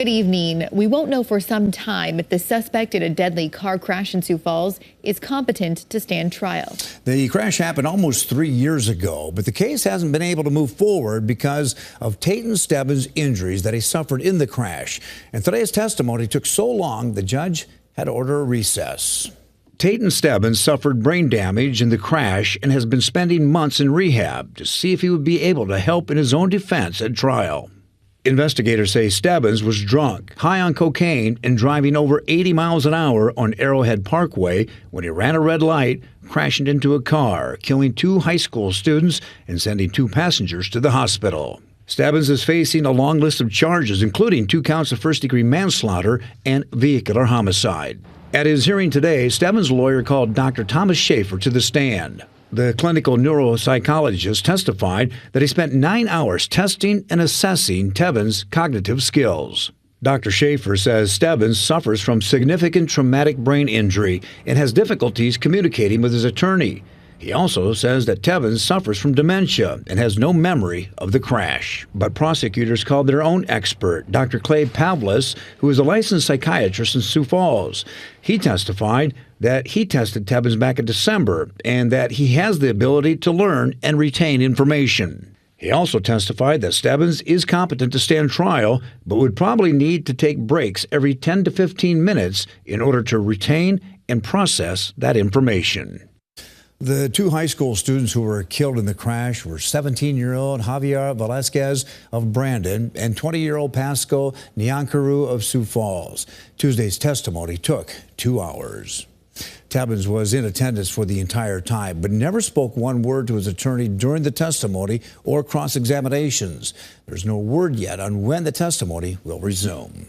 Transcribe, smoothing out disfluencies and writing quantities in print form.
Good evening. We won't know for some time if the suspect in a deadly car crash in Sioux Falls is competent to stand trial. The crash happened almost 3 years ago, but the case hasn't been able to move forward because of Tayton Stebbins' injuries that he suffered in the crash. And today's testimony took so long, the judge had to order a recess. Tayton Stebbins suffered brain damage in the crash and has been spending months in rehab to see if he would be able to help in his own defense at trial. Investigators say Stebbins was drunk, high on cocaine, and driving over 80 miles an hour on Arrowhead Parkway when he ran a red light, crashing into a car, killing 2 high school students and sending 2 passengers to the hospital. Stebbins is facing a long list of charges, including 2 counts of first-degree manslaughter and vehicular homicide. At his hearing today, Stebbins' lawyer called Dr. Thomas Schaefer to the stand. The clinical neuropsychologist testified that he spent 9 hours testing and assessing Stebbins' cognitive skills. Dr. Schaefer says Stebbins suffers from significant traumatic brain injury and has difficulties communicating with his attorney. He also says that Stebbins suffers from dementia and has no memory of the crash. But prosecutors called their own expert, Dr. Clay Pavlis, who is a licensed psychiatrist in Sioux Falls. He testified that he tested Stebbins back in December and that he has the ability to learn and retain information. He also testified that Stebbins is competent to stand trial, but would probably need to take breaks every 10 to 15 minutes in order to retain and process that information. The 2 high school students who were killed in the crash were 17-year-old Javier Velasquez of Brandon and 20-year-old Pascal Nyankaru of Sioux Falls. Tuesday's testimony took 2 hours. Stebbins was in attendance for the entire time, but never spoke one word to his attorney during the testimony or cross-examinations. There's no word yet on when the testimony will resume.